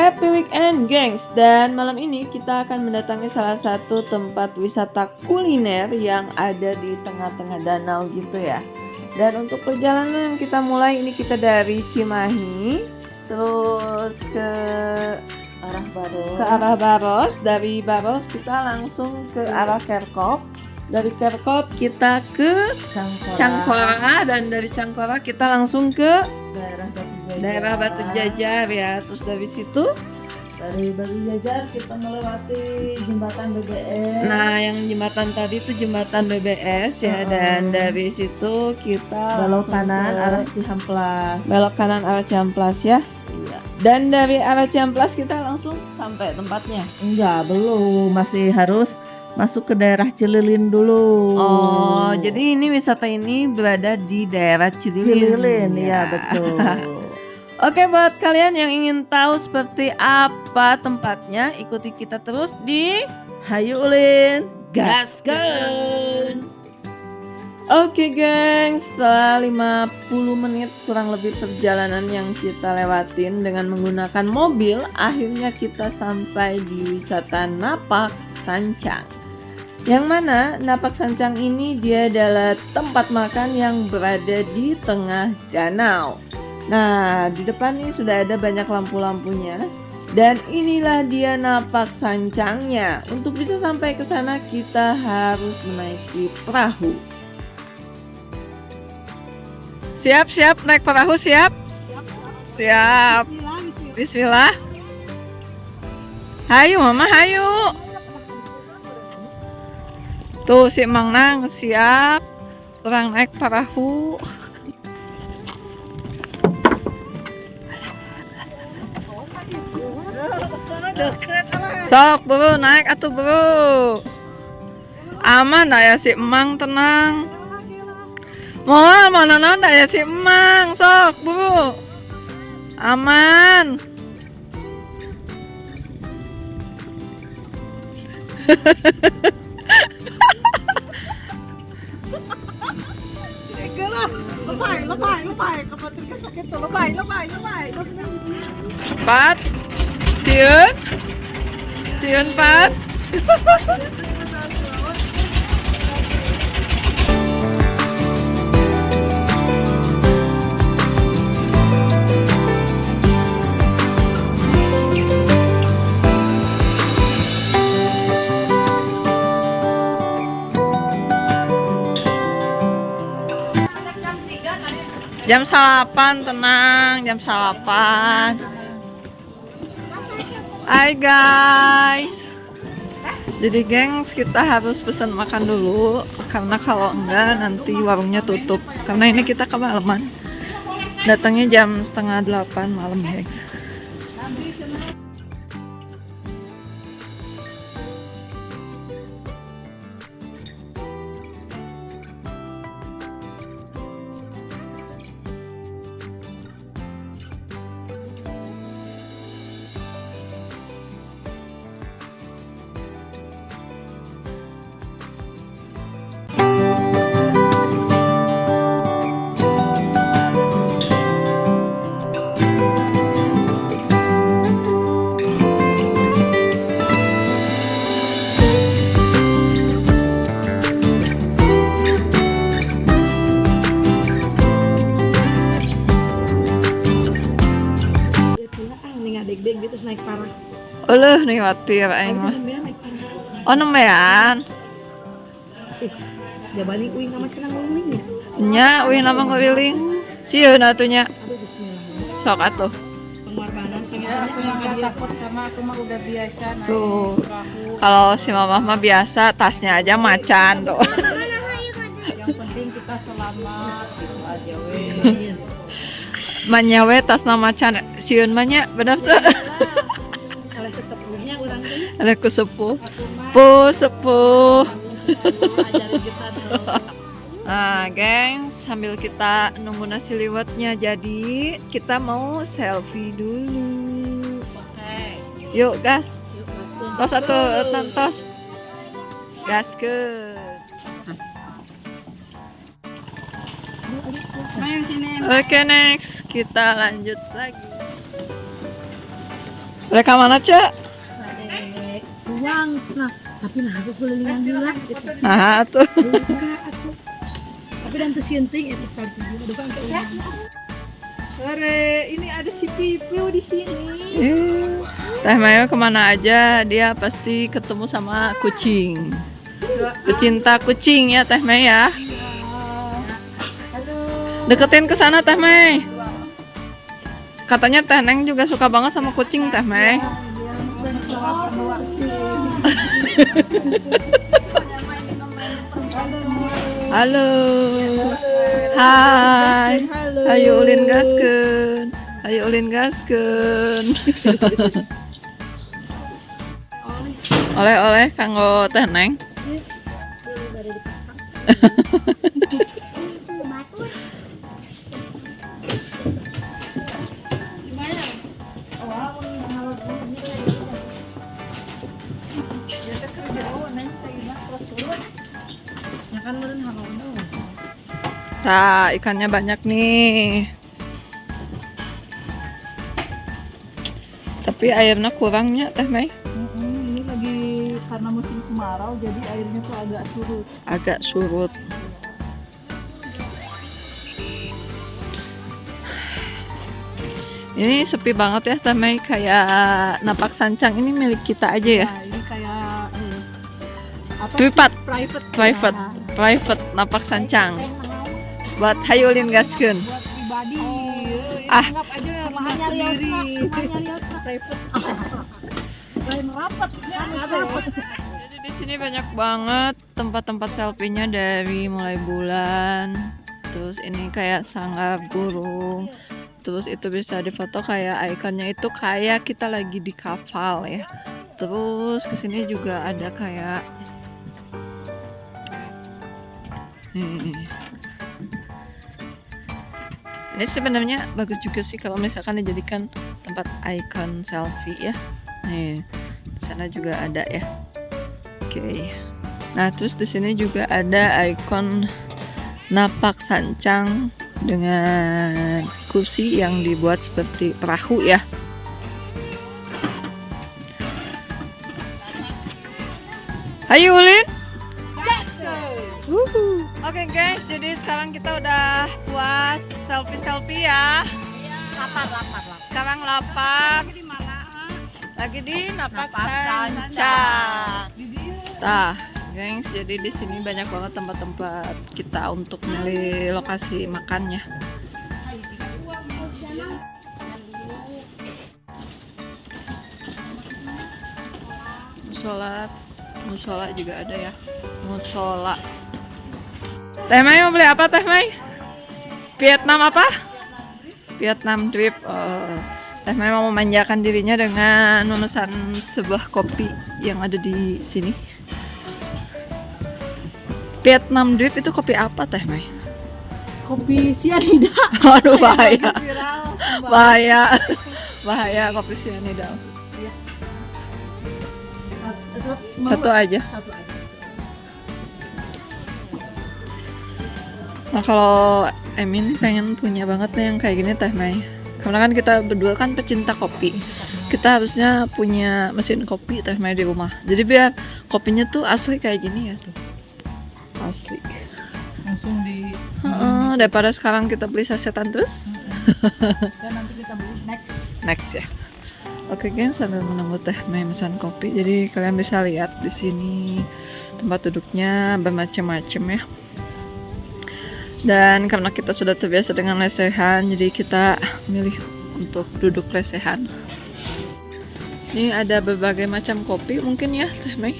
Happy weekend, gengs! Dan malam ini kita akan mendatangi salah satu tempat wisata kuliner yang ada di tengah-tengah danau gitu ya. Dan untuk perjalanan kita mulai ini kita dari Cimahi, terus ke arah Baros. Dari Baros kita langsung ke arah Kerkop. Dari Kerkop kita ke Cangkora, dan dari Cangkora kita langsung ke daerah Batu Jajar ya. Terus dari situ dari Batu Jajar kita melewati jembatan BBS. Nah, yang jembatan tadi itu jembatan BBS ya. Dan dari situ kita belok kanan arah Cihamplas. Belok kanan arah Cihamplas ya. Iya. Dan dari arah Cihamplas kita langsung sampai tempatnya. Enggak, belum, masih harus masuk ke daerah Cililin dulu. Oh, jadi ini wisata ini berada di daerah Cililin ya, betul. Oke, buat kalian yang ingin tahu seperti apa tempatnya, ikuti kita terus di Hayu Ulin, gaskeun. Oke, gengs, setelah 50 menit kurang lebih perjalanan yang kita lewatin dengan menggunakan mobil, akhirnya kita sampai di wisata Napak Sancang. Yang mana Napak Sancang ini dia adalah tempat makan yang berada di tengah danau. Nah, di depan ini sudah ada banyak lampu-lampunya. Dan inilah dia Napak Sancangnya. Untuk bisa sampai ke sana kita harus menaiki perahu. Siap naik perahu, siap. Bismillah. Hayu mama, hayu. Tuh si Mang Nang siap. Orang naik perahu. Sok bro, naik atuh bro. Aman dah ya si Emang, tenang. Mana dah ya si Emang, sok bro. Aman. Lebay, kapatid ka sakit to, lebay. Pat, siun Pat. Jam 8, tenang, jam 8. Hai guys. Jadi gengs, kita harus pesan makan dulu karena kalau enggak nanti warungnya tutup. Karena ini kita kemalaman. Datangnya jam setengah 8 malam, guys. Deg-deg gitu naik parah. Uluh nikmati ya aing mah. Oh nembean. Jabani uing nama cenah nguling ya. Nya uing nama nguling. Sieun atunya. Aduh bismillah. Sok atuh. Pengorbanan Aku nggak takut karena aku mah udah biasa naik Tuh. perahu. Kalau si mamah mah biasa tasnya aja macan tuh. Yang penting kita selamat gitu aja weh. Manyawe tasna macan sieun mah nya bener tuh. kalau sesepuhnya orang teh Ada kusepuh. Sepuh. ajarin kita dulu. Nah, gengs, sambil kita nunggu nasi liwetnya jadi, kita mau selfie dulu. Oke. Yuk, gas. Yuk gaskeun. Tos atuh, tos. Gaskeun. Main sini. Oke, next kita lanjut lagi. Mereka mana, Cek? Adek uang nah tapi nah aku kelilingan heula gitu. Nah, tuh. Tapi dan teu sinting eta salju aduh kan teu uang. Sore, ini ada si Pipiu di sini. Teh Maya kemana aja dia pasti ketemu sama kucing. Pecinta kucing ya Teh Maya. Deketin ke sana Teh Mei. Katanya Teh Neng juga suka banget sama kucing Teh Mei. Halo. Hai. Ayo ulin gaskeun. Ayo ulin gaskeun. Oleh-oleh kanggo Teh Neng. Nah, ikannya banyak nih. Tapi airnya kurangnya Teh Mei. Ini lagi karena musim kemarau, jadi airnya tuh agak surut. Agak surut. Ini sepi banget ya Teh Mei, kayak Napak Sancang ini milik kita aja ya. Nah, ini kayak apa Privat. sih? Private. Nah, Private Napak Sancang. Buat hayulin gaskeun. buat pribadi. Ah. Anggap aja Mahanya sendiri. riosna Private. lain rapat ya rapat. Jadi di sini banyak banget tempat-tempat selfie-nya dari mulai bulan. Terus ini kayak sanggar burung. Terus itu bisa difoto kayak ikonnya itu kayak kita lagi di kapal ya. Terus kesini juga ada kayak ini sebenarnya bagus juga sih kalau misalkan dijadikan tempat ikon selfie ya. Nih, di sana juga ada ya. Oke. Nah, terus di sini juga ada ikon Napak Sancang dengan kursi yang dibuat seperti perahu ya. Ayo Ulin. Oke guys, jadi sekarang kita udah puas selfie ya. lapar. Sekarang lapar. Di mana? Lagi di Napak Napak Sancang. Nah, gengs, jadi di sini banyak banget tempat-tempat kita untuk milih lokasi makannya. Musola juga ada ya. Musola. Teh Mai mau beli apa Teh Mai? Vietnam apa? Vietnam drip. Teh Mai mau memanjakan dirinya dengan memesan sebuah kopi yang ada di sini. Vietnam drip itu kopi apa Teh Mai? Kopi sianida. Aduh bahaya. Viral. Bahaya kopi sianida. Mau Satu aja. satu aja. Nah kalau Emin pengen punya banget nih yang kayak gini Teh Mai. Karena kan kita berdua kan pecinta kopi. Kita harusnya punya mesin kopi Teh Mai di rumah. Jadi biar kopinya tuh asli kayak gini ya tuh. Asli. Langsung di Daripada sekarang kita beli sasetan terus. dan nanti kita beli Next ya. Oke gengs, sambil menunggu Teh Mai pesan kopi. Jadi kalian bisa lihat di sini tempat duduknya bermacam-macam ya. Dan karena kita sudah terbiasa dengan lesehan, jadi kita milih untuk duduk lesehan. Ini ada berbagai macam kopi mungkin ya Teh Mai.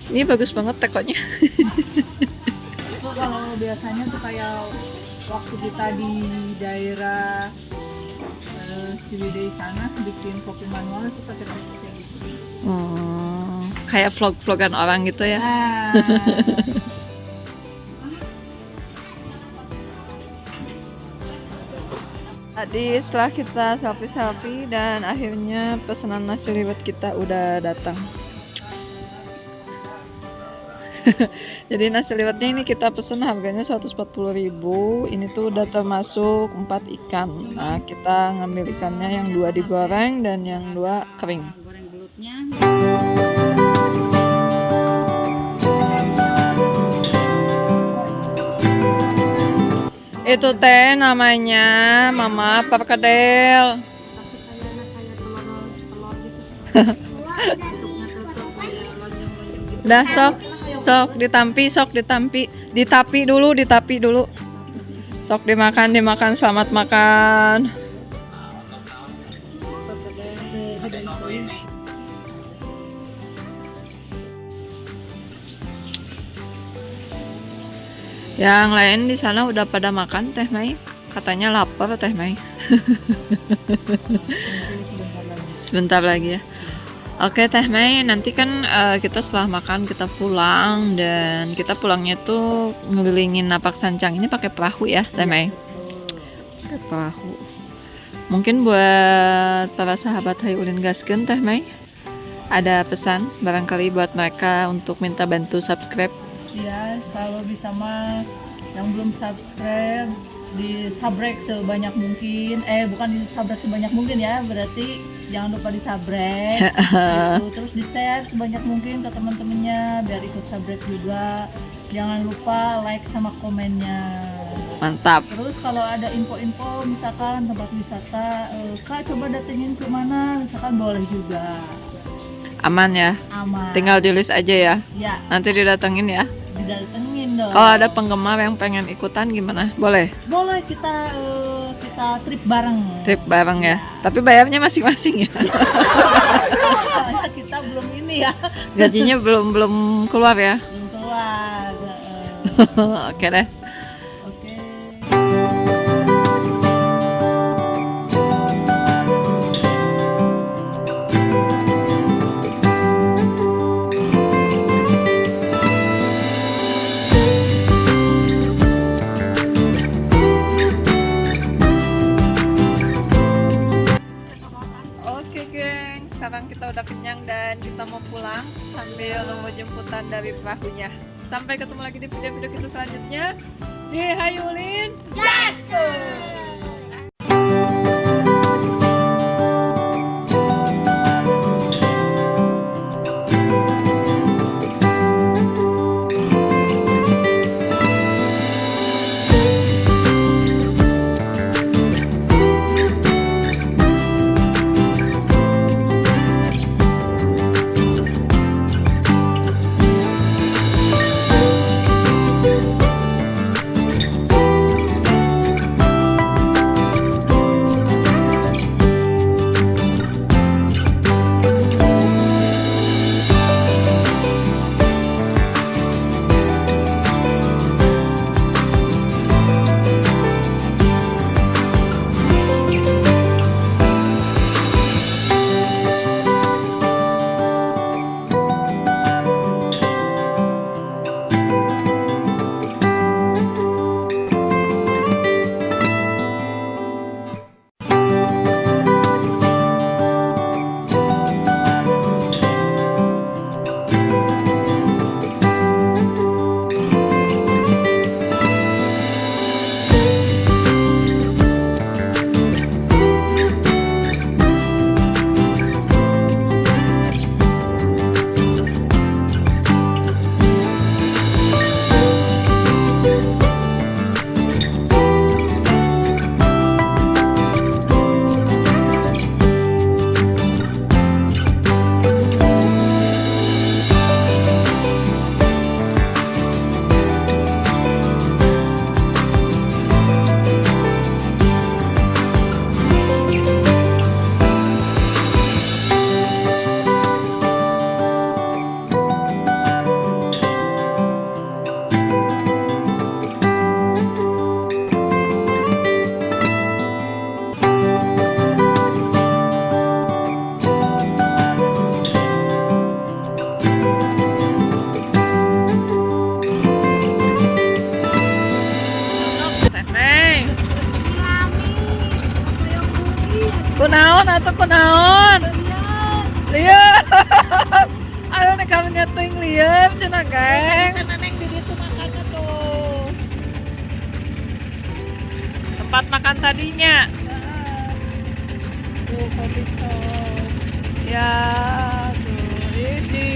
Ini bagus banget tekonya. Itu kalau biasanya tuh kayak waktu kita di daerah Ciwidey sana bikin kopi manual suka pakai kayak gitu. Kayak vlog-vlogan orang gitu ya. Tadi setelah kita selfie dan akhirnya pesanan nasi liwet kita udah datang. Jadi nasi liwetnya ini kita pesen harganya 140.000. Ini tuh udah termasuk 4 ikan. Nah, kita ngambil ikannya yang 2 digoreng dan yang 2 kering. Goreng belutnya. Itu teh namanya Mama Perkedel. Tapi kayaknya kayak telur gitu. Udah sok ditampi, ditapi dulu. Sok dimakan, selamat makan. Yang lain di sana udah pada makan Teh Mai. Katanya lapar Teh Mai. Sebentar lagi ya. Oke Teh Mai, nanti kan kita setelah makan kita pulang, dan kita pulangnya tuh ngelilingin Napak Sancang ini pakai perahu ya Teh Mai. Pakai perahu. Mungkin buat para sahabat Hayu Ulin Gaskeun Teh Mai, ada pesan barangkali buat mereka untuk minta bantu subscribe. Ya, kalau bisa mah yang belum subscribe di subscribe sebanyak mungkin. Bukan di subscribe sebanyak mungkin ya, berarti jangan lupa di subscribe. Gitu. Terus di share sebanyak mungkin ke teman-temannya biar ikut subscribe juga. Jangan lupa like sama komennya. Mantap. Terus kalau ada info-info misalkan tempat wisata, Kak coba datengin ke mana, misalkan boleh juga. Aman ya. Aman. Tinggal di list aja ya. Ya, Nanti didatengin ya. didatengin dong. Kalau ada penggemar yang pengen ikutan gimana? Boleh. Boleh kita trip bareng. Trip bareng ya. Tapi bayarnya masing-masing ya. Soalnya kita belum ini ya, Gajinya belum keluar ya. belum keluar. Oke deh. Oke. Oke geng, sekarang kita udah kenyang dan kita mau pulang sambil nunggu jemputan dari perahunya. Sampai ketemu lagi di video-video kita selanjutnya di Hayu Ulin Gaskeun. ting lieur cenah geng. Karena neng di situ makannya tuh. Tempat makan tadinya. Tuh kopi shop. Ya, tuh ini.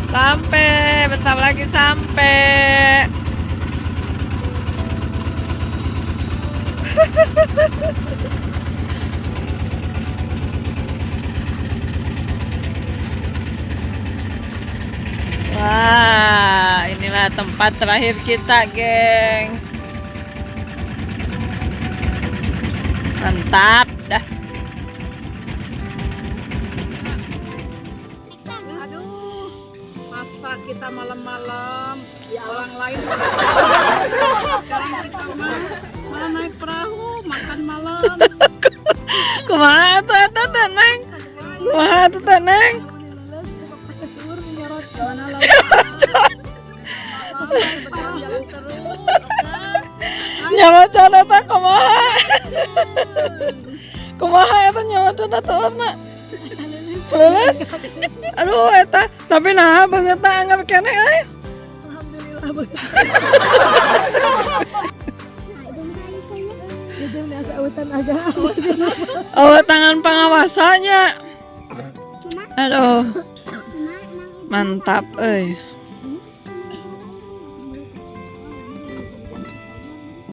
Sampai, bentar lagi sampai. Wah, inilah tempat terakhir kita, gengs. Mantap dah. Aduh, masa kita malam-malam orang lain sekarang kita malah naik perahu makan malam. Kumaha tuh eta teh, Neng? Kumaha tuh teh, Neng? Mana laut? Jalan terus. Nyolocon eta kumaha? Kumaha eta nyolocon atuurna? Lulus? Aduh eta, tapi nah banget anggap keneh euy. Oh, tangan pengawasannya. Aduh. Mantap euy.